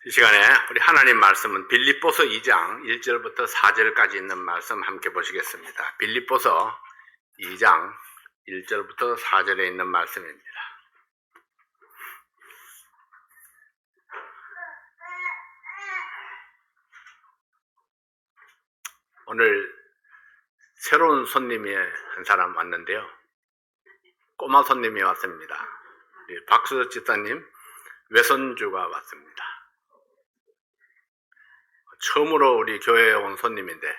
이 시간에 우리 하나님 말씀은 빌립보서 2장 1절부터 4절까지 있는 말씀 함께 보시겠습니다. 빌립보서 2장 1절부터 4절에 있는 말씀입니다. 오늘 새로운 손님이 한 사람 왔는데요. 꼬마 손님이 왔습니다. 박수 집사님 외손주가 왔습니다. 처음으로 우리 교회에 온 손님인데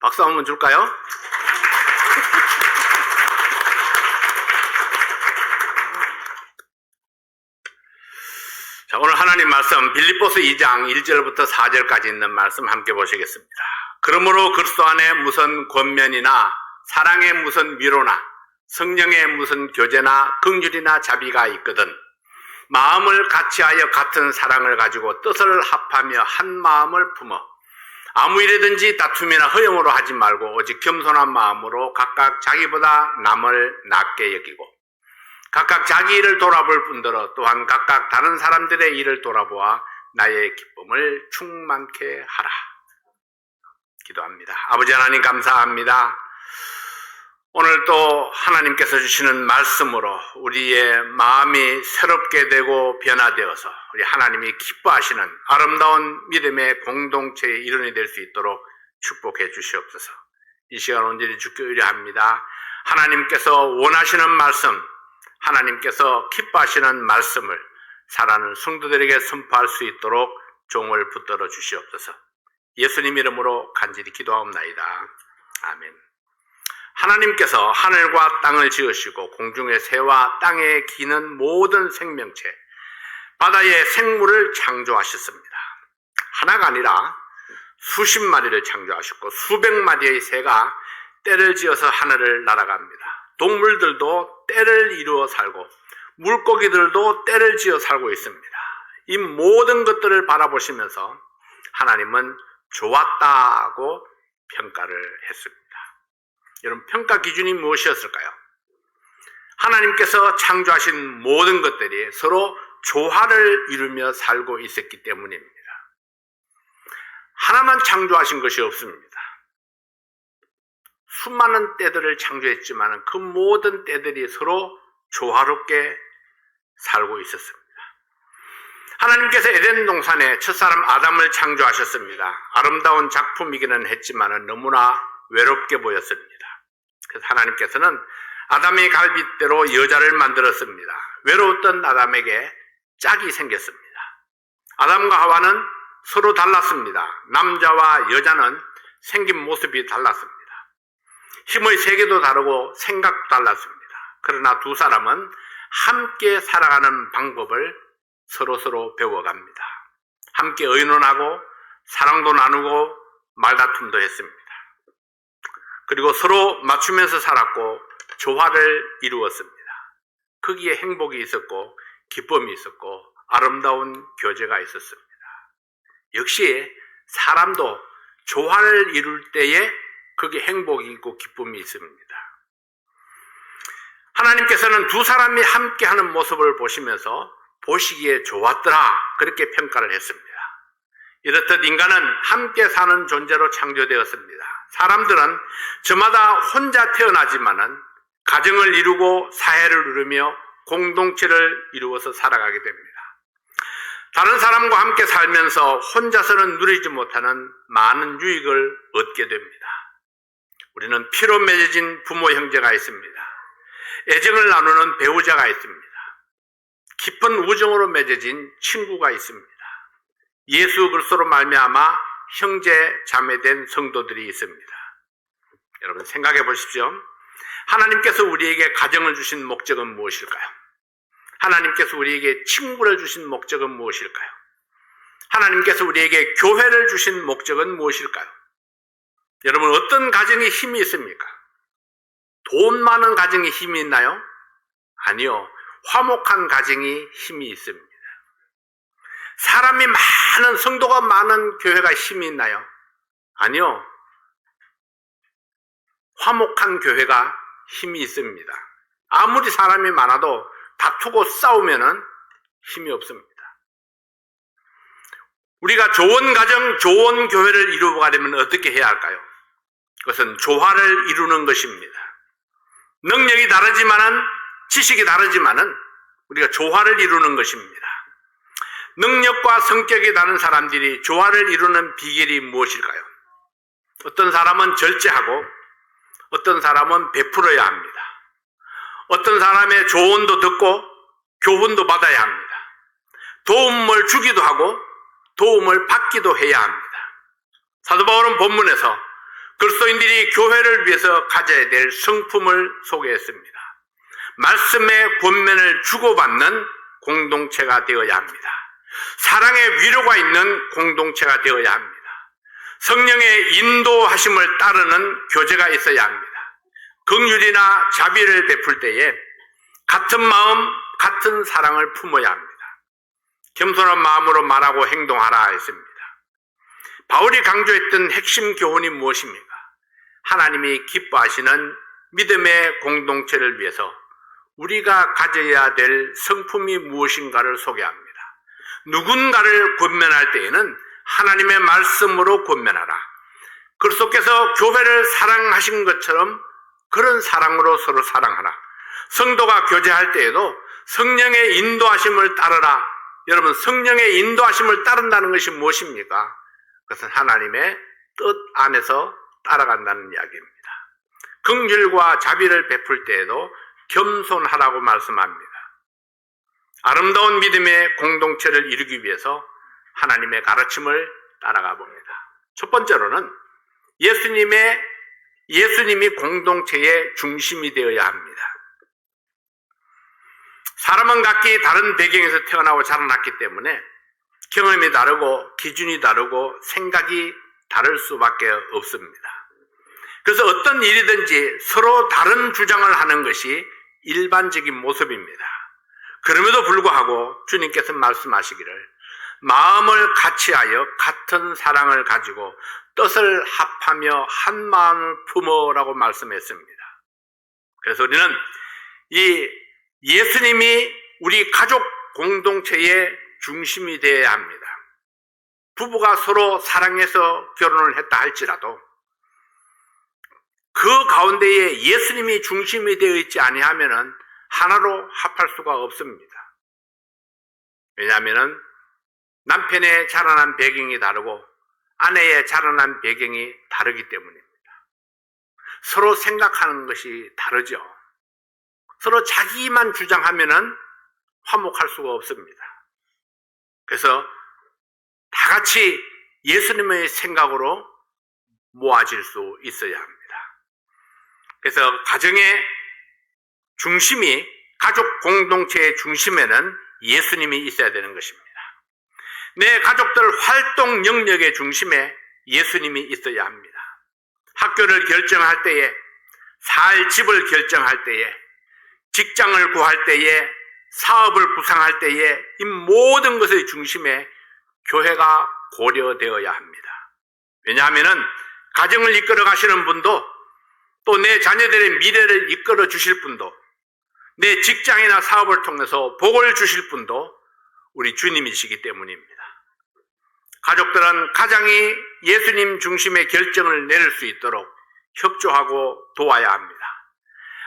박수 한번 줄까요? 자, 오늘 하나님 말씀 빌립보서 2장 1절부터 4절까지 있는 말씀 함께 보시겠습니다. 그러므로 그리스도 안에 무슨 권면이나 사랑의 무슨 위로나 성령의 무슨 교제나 긍휼이나 자비가 있거든 마음을 같이하여 같은 사랑을 가지고 뜻을 합하며 한 마음을 품어 아무 일이든지 다툼이나 허용으로 하지 말고 오직 겸손한 마음으로 각각 자기보다 남을 낮게 여기고 각각 자기 일을 돌아볼 뿐더러 또한 각각 다른 사람들의 일을 돌아보아 나의 기쁨을 충만케 하라. 기도합니다. 아버지 하나님 감사합니다. 오늘 또 하나님께서 주시는 말씀으로 우리의 마음이 새롭게 되고 변화되어서 우리 하나님이 기뻐하시는 아름다운 믿음의 공동체의 일원이 될 수 있도록 축복해 주시옵소서. 이 시간 온전히 주께 의뢰합니다. 하나님께서 원하시는 말씀, 하나님께서 기뻐하시는 말씀을 살아가는 성도들에게 선포할 수 있도록 종을 붙들어 주시옵소서. 예수님 이름으로 간절히 기도하옵나이다. 아멘. 하나님께서 하늘과 땅을 지으시고 공중의 새와 땅에 기는 모든 생명체, 바다의 생물을 창조하셨습니다. 하나가 아니라 수십 마리를 창조하셨고 수백 마리의 새가 떼를 지어서 하늘을 날아갑니다. 동물들도 떼를 이루어 살고 물고기들도 떼를 지어 살고 있습니다. 이 모든 것들을 바라보시면서 하나님은 좋았다고 평가를 했습니다. 여러분, 평가 기준이 무엇이었을까요? 하나님께서 창조하신 모든 것들이 서로 조화를 이루며 살고 있었기 때문입니다. 하나만 창조하신 것이 없습니다. 수많은 떼들을 창조했지만 그 모든 떼들이 서로 조화롭게 살고 있었습니다. 하나님께서 에덴 동산에 첫사람 아담을 창조하셨습니다. 아름다운 작품이기는 했지만 너무나 외롭게 보였습니다. 그래서 하나님께서는 아담의 갈빗대로 여자를 만들었습니다. 외로웠던 아담에게 짝이 생겼습니다. 아담과 하와는 서로 달랐습니다. 남자와 여자는 생긴 모습이 달랐습니다. 힘의 세계도 다르고 생각도 달랐습니다. 그러나 두 사람은 함께 살아가는 방법을 서로 배워갑니다. 함께 의논하고 사랑도 나누고 말다툼도 했습니다. 그리고 서로 맞추면서 살았고 조화를 이루었습니다. 거기에 행복이 있었고 기쁨이 있었고 아름다운 교제가 있었습니다. 역시 사람도 조화를 이룰 때에 거기에 행복이 있고 기쁨이 있습니다. 하나님께서는 두 사람이 함께하는 모습을 보시면서 보시기에 좋았더라 그렇게 평가를 했습니다. 이렇듯 인간은 함께 사는 존재로 창조되었습니다. 사람들은 저마다 혼자 태어나지만은 가정을 이루고 사회를 이루며 공동체를 이루어서 살아가게 됩니다. 다른 사람과 함께 살면서 혼자서는 누리지 못하는 많은 유익을 얻게 됩니다. 우리는 피로 맺어진 부모 형제가 있습니다. 애정을 나누는 배우자가 있습니다. 깊은 우정으로 맺어진 친구가 있습니다. 예수 그리스도로 말미암아 형제 자매된 성도들이 있습니다. 여러분 생각해 보십시오. 하나님께서 우리에게 가정을 주신 목적은 무엇일까요? 하나님께서 우리에게 친구를 주신 목적은 무엇일까요? 하나님께서 우리에게 교회를 주신 목적은 무엇일까요? 여러분 어떤 가정에 힘이 있습니까? 돈 많은 가정에 힘이 있나요? 아니요. 화목한 가정이 힘이 있습니다. 사람이 많은 성도가 많은 교회가 힘이 있나요? 아니요. 화목한 교회가 힘이 있습니다. 아무리 사람이 많아도 다투고 싸우면은 힘이 없습니다. 우리가 좋은 가정, 좋은 교회를 이루어가려면 어떻게 해야 할까요? 그것은 조화를 이루는 것입니다. 능력이 다르지만은, 지식이 다르지만은 우리가 조화를 이루는 것입니다. 능력과 성격이 다른 사람들이 조화를 이루는 비결이 무엇일까요? 어떤 사람은 절제하고 어떤 사람은 베풀어야 합니다. 어떤 사람의 조언도 듣고 교훈도 받아야 합니다. 도움을 주기도 하고 도움을 받기도 해야 합니다. 사도 바울은 본문에서 그리스도인들이 교회를 위해서 가져야 될 성품을 소개했습니다. 말씀의 권면을 주고받는 공동체가 되어야 합니다. 사랑의 위로가 있는 공동체가 되어야 합니다. 성령의 인도하심을 따르는 교제가 있어야 합니다. 긍휼이나 자비를 베풀 때에 같은 마음, 같은 사랑을 품어야 합니다. 겸손한 마음으로 말하고 행동하라 했습니다. 바울이 강조했던 핵심 교훈이 무엇입니까? 하나님이 기뻐하시는 믿음의 공동체를 위해서 우리가 가져야 될 성품이 무엇인가를 소개합니다. 누군가를 권면할 때에는 하나님의 말씀으로 권면하라. 그리스도께서 교회를 사랑하신 것처럼 그런 사랑으로 서로 사랑하라. 성도가 교제할 때에도 성령의 인도하심을 따르라. 여러분, 성령의 인도하심을 따른다는 것이 무엇입니까? 그것은 하나님의 뜻 안에서 따라간다는 이야기입니다. 긍휼과 자비를 베풀 때에도 겸손하라고 말씀합니다. 아름다운 믿음의 공동체를 이루기 위해서 하나님의 가르침을 따라가 봅니다. 첫 번째로는 예수님이 공동체의 중심이 되어야 합니다. 사람은 각기 다른 배경에서 태어나고 자라났기 때문에 경험이 다르고 기준이 다르고 생각이 다를 수밖에 없습니다. 그래서 어떤 일이든지 서로 다른 주장을 하는 것이 일반적인 모습입니다. 그럼에도 불구하고 주님께서 말씀하시기를 마음을 같이하여 같은 사랑을 가지고 뜻을 합하며 한 마음을 품어라고 말씀했습니다. 그래서 우리는 이 예수님이 우리 가족 공동체의 중심이 되어야 합니다. 부부가 서로 사랑해서 결혼을 했다 할지라도 그 가운데에 예수님이 중심이 되어 있지 아니하면은 하나로 합할 수가 없습니다. 왜냐하면은 남편의 자라난 배경이 다르고 아내의 자라난 배경이 다르기 때문입니다. 서로 생각하는 것이 다르죠. 서로 자기만 주장하면은 화목할 수가 없습니다. 그래서 다 같이 예수님의 생각으로 모아질 수 있어야 합니다. 그래서 가정의 중심이, 가족 공동체의 중심에는 예수님이 있어야 되는 것입니다. 내 가족들 활동 영역의 중심에 예수님이 있어야 합니다. 학교를 결정할 때에, 살 집을 결정할 때에, 직장을 구할 때에, 사업을 구상할 때에 이 모든 것의 중심에 교회가 고려되어야 합니다. 왜냐하면 가정을 이끌어 가시는 분도 또 내 자녀들의 미래를 이끌어 주실 분도 내 직장이나 사업을 통해서 복을 주실 분도 우리 주님이시기 때문입니다. 가족들은 가장이 예수님 중심의 결정을 내릴 수 있도록 협조하고 도와야 합니다.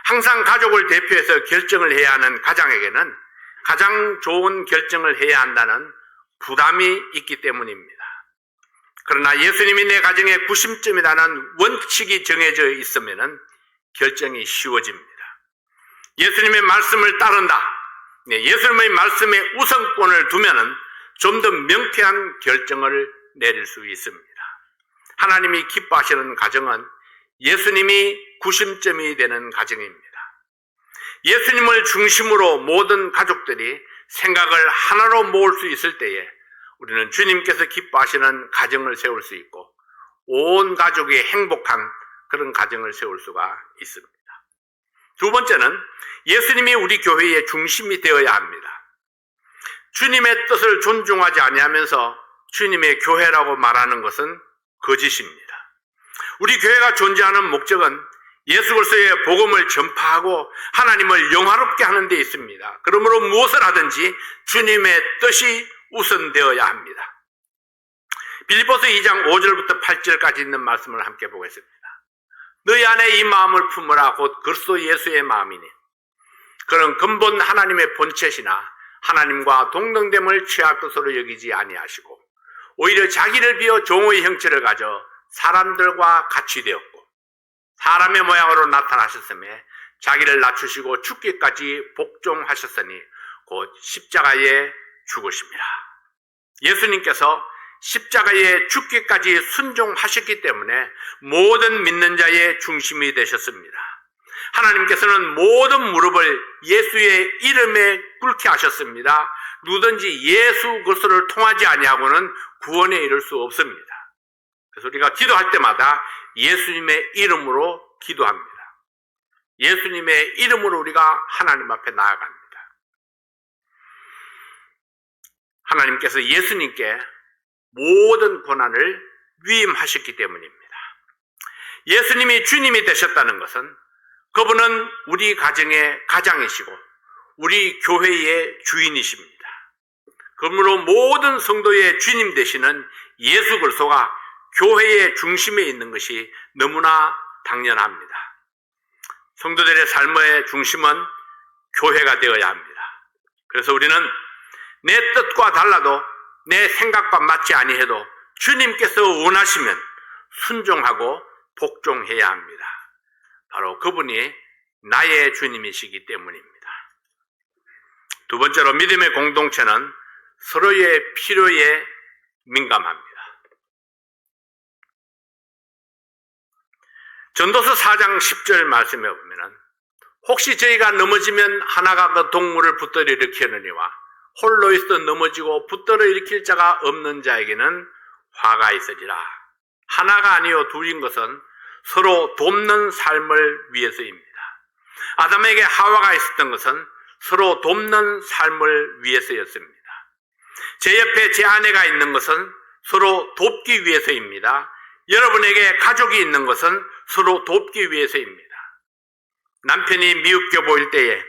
항상 가족을 대표해서 결정을 해야 하는 가장에게는 가장 좋은 결정을 해야 한다는 부담이 있기 때문입니다. 그러나 예수님이 내 가정의 구심점이라는 원칙이 정해져 있으면 결정이 쉬워집니다. 예수님의 말씀을 따른다. 예수님의 말씀에 우선권을 두면은 좀 더 명쾌한 결정을 내릴 수 있습니다. 하나님이 기뻐하시는 가정은 예수님이 구심점이 되는 가정입니다. 예수님을 중심으로 모든 가족들이 생각을 하나로 모을 수 있을 때에 우리는 주님께서 기뻐하시는 가정을 세울 수 있고 온 가족이 행복한 그런 가정을 세울 수가 있습니다. 두 번째는 예수님이 우리 교회의 중심이 되어야 합니다. 주님의 뜻을 존중하지 아니하면서 주님의 교회라고 말하는 것은 거짓입니다. 우리 교회가 존재하는 목적은 예수 그리스도의 복음을 전파하고 하나님을 영화롭게 하는 데 있습니다. 그러므로 무엇을 하든지 주님의 뜻이 우선되어야 합니다. 빌립보서 2장 5절부터 8절까지 있는 말씀을 함께 보겠습니다. 너희 안에 이 마음을 품으라. 곧 그리스도 예수의 마음이니 그는 근본 하나님의 본체시나 하나님과 동등됨을 취할 것으로 여기지 아니하시고 오히려 자기를 비어 종의 형체를 가져 사람들과 같이 되었고 사람의 모양으로 나타나셨으며 자기를 낮추시고 죽기까지 복종하셨으니 곧 십자가에 죽으심이라. 예수님께서 십자가에 죽기까지 순종하셨기 때문에 모든 믿는 자의 중심이 되셨습니다. 하나님께서는 모든 무릎을 예수의 이름에 꿇게 하셨습니다. 누구든지 예수 그리스도를 통하지 아니하고는 구원에 이를 수 없습니다. 그래서 우리가 기도할 때마다 예수님의 이름으로 기도합니다. 예수님의 이름으로 우리가 하나님 앞에 나아갑니다. 하나님께서 예수님께 모든 고난을 위임하셨기 때문입니다. 예수님이 주님이 되셨다는 것은 그분은 우리 가정의 가장이시고 우리 교회의 주인이십니다. 그러므로 모든 성도의 주님 되시는 예수 그리스도가 교회의 중심에 있는 것이 너무나 당연합니다. 성도들의 삶의 중심은 교회가 되어야 합니다. 그래서 우리는 내 뜻과 달라도 내 생각과 맞지 아니해도 주님께서 원하시면 순종하고 복종해야 합니다. 바로 그분이 나의 주님이시기 때문입니다. 두 번째로 믿음의 공동체는 서로의 필요에 민감합니다. 전도서 4장 10절 말씀에 보면 혹시 저희가 넘어지면 하나가 그 동물을 붙들어 일으키느니와 홀로 있어 넘어지고 붙들어 일으킬 자가 없는 자에게는 화가 있으리라. 하나가 아니요 둘인 것은 서로 돕는 삶을 위해서입니다. 아담에게 하와가 있었던 것은 서로 돕는 삶을 위해서였습니다. 제 옆에 제 아내가 있는 것은 서로 돕기 위해서입니다. 여러분에게 가족이 있는 것은 서로 돕기 위해서입니다. 남편이 미흡게 보일 때에,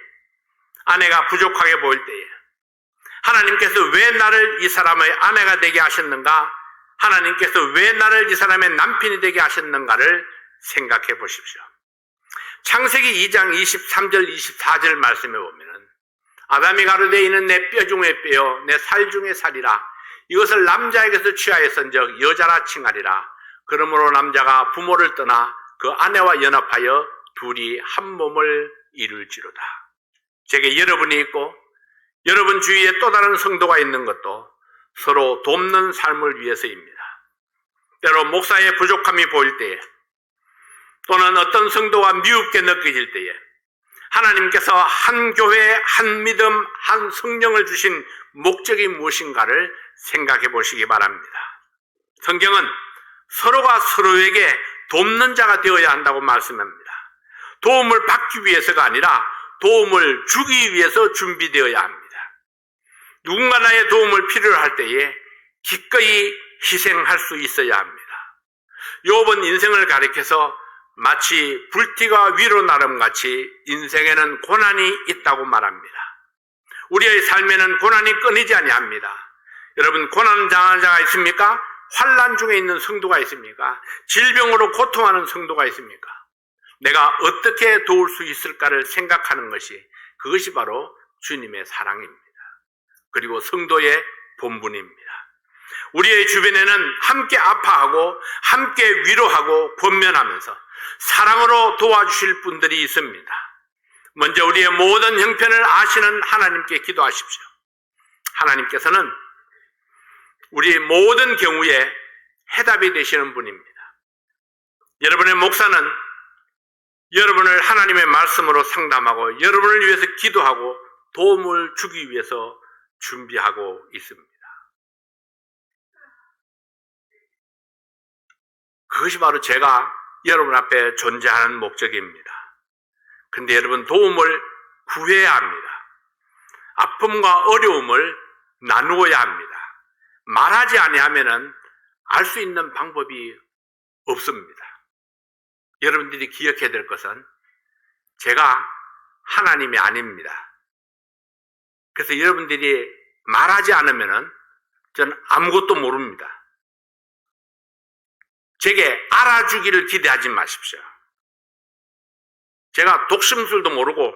아내가 부족하게 보일 때에 하나님께서 왜 나를 이 사람의 아내가 되게 하셨는가? 하나님께서 왜 나를 이 사람의 남편이 되게 하셨는가를 생각해 보십시오. 창세기 2장 23절 24절 말씀에 보면 아담이 가로되 이는 내 뼈 중에 뼈요 내 살 중에 살이라. 이것을 남자에게서 취하였은즉 여자라 칭하리라. 그러므로 남자가 부모를 떠나 그 아내와 연합하여 둘이 한 몸을 이룰지로다. 제게 여러분이 있고 여러분 주위에 또 다른 성도가 있는 것도 서로 돕는 삶을 위해서입니다. 때로 목사의 부족함이 보일 때에 또는 어떤 성도가 미흡게 느껴질 때에 하나님께서 한 교회, 한 믿음, 한 성령을 주신 목적이 무엇인가를 생각해 보시기 바랍니다. 성경은 서로가 서로에게 돕는 자가 되어야 한다고 말씀합니다. 도움을 받기 위해서가 아니라 도움을 주기 위해서 준비되어야 합니다. 누군가 나의 도움을 필요로 할 때에 기꺼이 희생할 수 있어야 합니다. 욥은 인생을 가리켜서 마치 불티가 위로 나름같이 인생에는 고난이 있다고 말합니다. 우리의 삶에는 고난이 끊이지 아니합니다. 여러분, 고난 당하는 자가 있습니까? 환난 중에 있는 성도가 있습니까? 질병으로 고통하는 성도가 있습니까? 내가 어떻게 도울 수 있을까를 생각하는 것이, 그것이 바로 주님의 사랑입니다. 그리고 성도의 본분입니다. 우리의 주변에는 함께 아파하고 함께 위로하고 권면하면서 사랑으로 도와주실 분들이 있습니다. 먼저 우리의 모든 형편을 아시는 하나님께 기도하십시오. 하나님께서는 우리의 모든 경우에 해답이 되시는 분입니다. 여러분의 목사는 여러분을 하나님의 말씀으로 상담하고 여러분을 위해서 기도하고 도움을 주기 위해서 준비하고 있습니다. 그것이 바로 제가 여러분 앞에 존재하는 목적입니다. 근데 여러분, 도움을 구해야 합니다. 아픔과 어려움을 나누어야 합니다. 말하지 아니하면은 알 수 있는 방법이 없습니다. 여러분들이 기억해야 될 것은 제가 하나님이 아닙니다. 그래서 여러분들이 말하지 않으면은 저는 아무것도 모릅니다. 제게 알아주기를 기대하지 마십시오. 제가 독심술도 모르고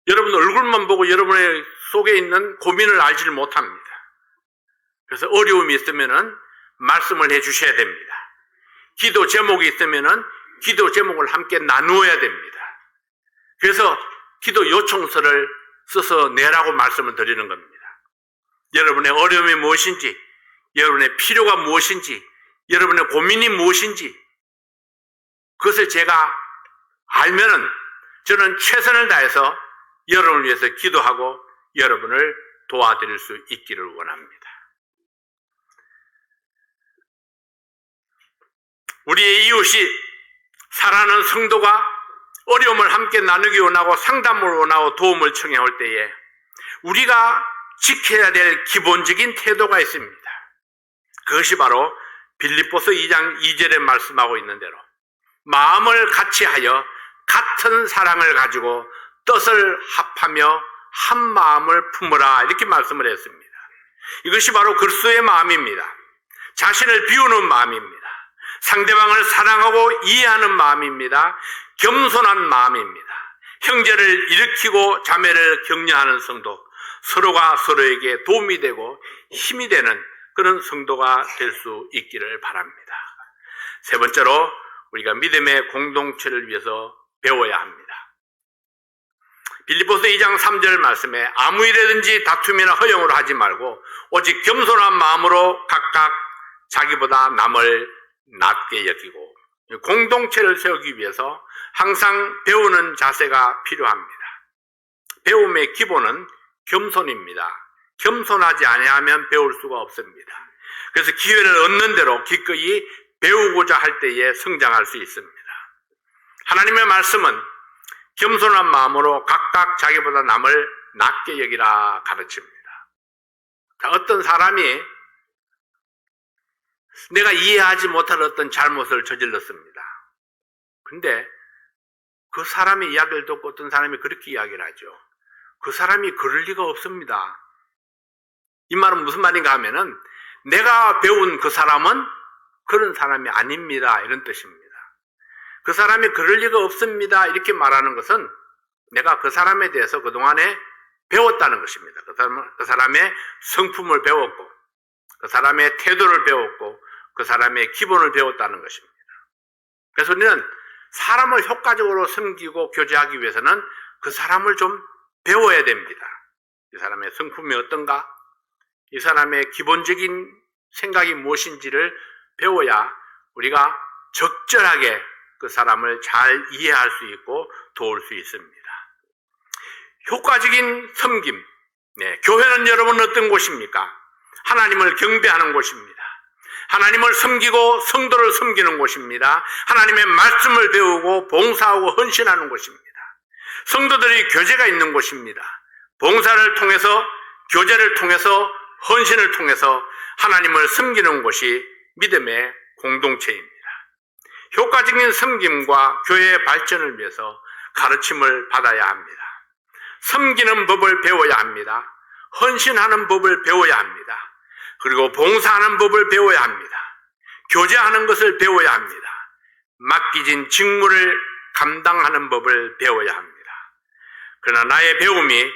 여러분 얼굴만 보고 여러분의 속에 있는 고민을 알지를 못합니다. 그래서 어려움이 있으면은 말씀을 해 주셔야 됩니다. 기도 제목이 있으면은 기도 제목을 함께 나누어야 됩니다. 그래서 기도 요청서를 써서 내라고 말씀을 드리는 겁니다. 여러분의 어려움이 무엇인지, 여러분의 필요가 무엇인지, 여러분의 고민이 무엇인지 그것을 제가 알면은 저는 최선을 다해서 여러분을 위해서 기도하고 여러분을 도와드릴 수 있기를 원합니다. 우리의 이웃이 사랑하는 성도가 어려움을 함께 나누기 원하고 상담을 원하고 도움을 청해 올 때에 우리가 지켜야 될 기본적인 태도가 있습니다. 그것이 바로 빌립보서 2장 2절에 말씀하고 있는 대로 마음을 같이하여 같은 사랑을 가지고 뜻을 합하며 한 마음을 품으라 이렇게 말씀을 했습니다. 이것이 바로 그리스도의 마음입니다. 자신을 비우는 마음입니다. 상대방을 사랑하고 이해하는 마음입니다. 겸손한 마음입니다. 형제를 일으키고 자매를 격려하는 성도, 서로가 서로에게 도움이 되고 힘이 되는 그런 성도가 될 수 있기를 바랍니다. 세 번째로 우리가 믿음의 공동체를 위해서 배워야 합니다. 빌립보서 2장 3절 말씀에 아무 일에든지 다툼이나 허용으로 하지 말고 오직 겸손한 마음으로 각각 자기보다 남을 낮게 여기고 공동체를 세우기 위해서 항상 배우는 자세가 필요합니다. 배움의 기본은 겸손입니다. 겸손하지 아니하면 배울 수가 없습니다. 그래서 기회를 얻는 대로 기꺼이 배우고자 할 때에 성장할 수 있습니다. 하나님의 말씀은 겸손한 마음으로 각각 자기보다 남을 낮게 여기라 가르칩니다. 어떤 사람이 내가 이해하지 못할 어떤 잘못을 저질렀습니다. 근데 그 사람의 이야기를 듣고 어떤 사람이 그렇게 이야기를 하죠. 그 사람이 그럴 리가 없습니다. 이 말은 무슨 말인가 하면은 내가 배운 그 사람은 그런 사람이 아닙니다. 이런 뜻입니다. 그 사람이 그럴 리가 없습니다. 이렇게 말하는 것은 내가 그 사람에 대해서 그동안에 배웠다는 것입니다. 그 사람의 성품을 배웠고 그 사람의 태도를 배웠고 그 사람의 기본을 배웠다는 것입니다. 그래서 우리는 사람을 효과적으로 섬기고 교제하기 위해서는 그 사람을 좀 배워야 됩니다. 이 사람의 성품이 어떤가? 이 사람의 기본적인 생각이 무엇인지를 배워야 우리가 적절하게 그 사람을 잘 이해할 수 있고 도울 수 있습니다. 효과적인 섬김. 교회는 여러분 어떤 곳입니까? 하나님을 경배하는 곳입니다. 하나님을 섬기고 성도를 섬기는 곳입니다. 하나님의 말씀을 배우고 봉사하고 헌신하는 곳입니다. 성도들이 교제가 있는 곳입니다. 봉사를 통해서 교제를 통해서 헌신을 통해서 하나님을 섬기는 곳이 믿음의 공동체입니다. 효과적인 섬김과 교회의 발전을 위해서 가르침을 받아야 합니다. 섬기는 법을 배워야 합니다. 헌신하는 법을 배워야 합니다. 그리고 봉사하는 법을 배워야 합니다. 교제하는 것을 배워야 합니다. 맡기진 직무를 감당하는 법을 배워야 합니다. 그러나 나의 배움이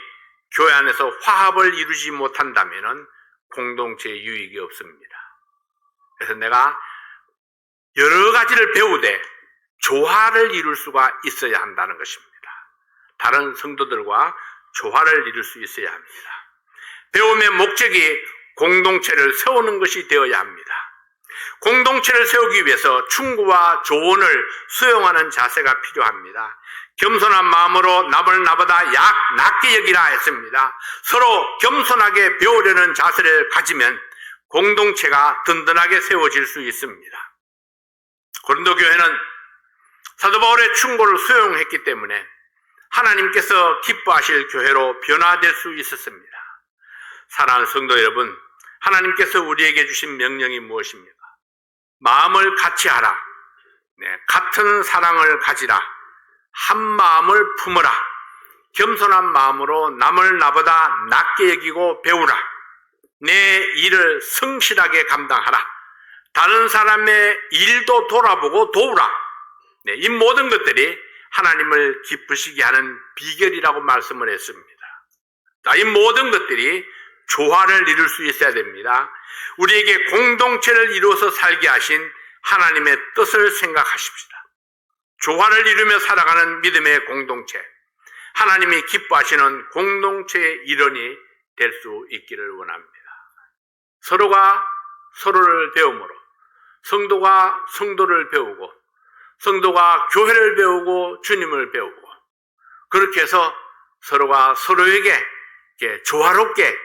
교회 안에서 화합을 이루지 못한다면 공동체에 유익이 없습니다. 그래서 내가 여러 가지를 배우되 조화를 이룰 수가 있어야 한다는 것입니다. 다른 성도들과 조화를 이룰 수 있어야 합니다. 배움의 목적이 공동체를 세우는 것이 되어야 합니다. 공동체를 세우기 위해서 충고와 조언을 수용하는 자세가 필요합니다. 겸손한 마음으로 남을 나보다 낮게 여기라 했습니다. 서로 겸손하게 배우려는 자세를 가지면 공동체가 든든하게 세워질 수 있습니다. 고린도 교회는 사도 바울의 충고를 수용했기 때문에 하나님께서 기뻐하실 교회로 변화될 수 있었습니다. 사랑하는 성도 여러분, 하나님께서 우리에게 주신 명령이 무엇입니까? 마음을 같이 하라. 같은 사랑을 가지라. 한 마음을 품으라. 겸손한 마음으로 남을 나보다 낮게 여기고 배우라. 내 일을 성실하게 감당하라. 다른 사람의 일도 돌아보고 도우라. 네, 이 모든 것들이 하나님을 기쁘시게 하는 비결이라고 말씀을 했습니다. 자, 이 모든 것들이 조화를 이룰 수 있어야 됩니다. 우리에게 공동체를 이루어서 살게 하신 하나님의 뜻을 생각하십시다. 조화를 이루며 살아가는 믿음의 공동체, 하나님이 기뻐하시는 공동체의 일원이 될 수 있기를 원합니다. 서로가 서로를 배움으로 성도가 성도를 배우고 성도가 교회를 배우고 주님을 배우고 그렇게 해서 서로가 서로에게 이렇게 조화롭게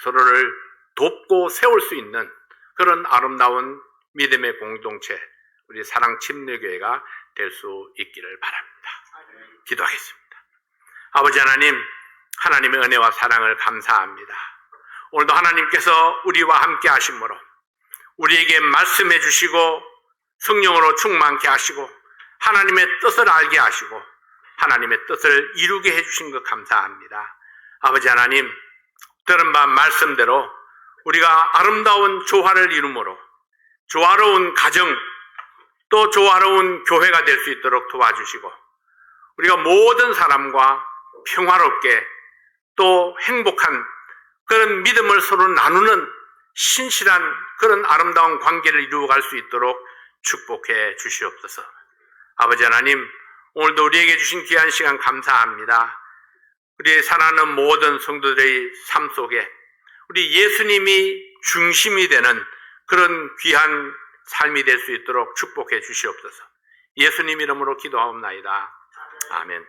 서로를 돕고 세울 수 있는 그런 아름다운 믿음의 공동체, 우리 사랑 침례교회가 될 수 있기를 바랍니다. 기도하겠습니다. 아버지 하나님, 하나님의 은혜와 사랑을 감사합니다. 오늘도 하나님께서 우리와 함께 하심으로 우리에게 말씀해 주시고 성령으로 충만케 하시고 하나님의 뜻을 알게 하시고 하나님의 뜻을 이루게 해주신 것 감사합니다. 아버지 하나님, 들은 바 말씀대로 우리가 아름다운 조화를 이루므로 조화로운 가정 또 조화로운 교회가 될 수 있도록 도와주시고 우리가 모든 사람과 평화롭게 또 행복한 그런 믿음을 서로 나누는 신실한 그런 아름다운 관계를 이루어갈 수 있도록 축복해 주시옵소서. 아버지 하나님, 오늘도 우리에게 주신 귀한 시간 감사합니다. 우리 사랑하는 모든 성도들의 삶 속에 우리 예수님이 중심이 되는 그런 귀한 삶이 될 수 있도록 축복해 주시옵소서. 예수님 이름으로 기도하옵나이다. 아멘.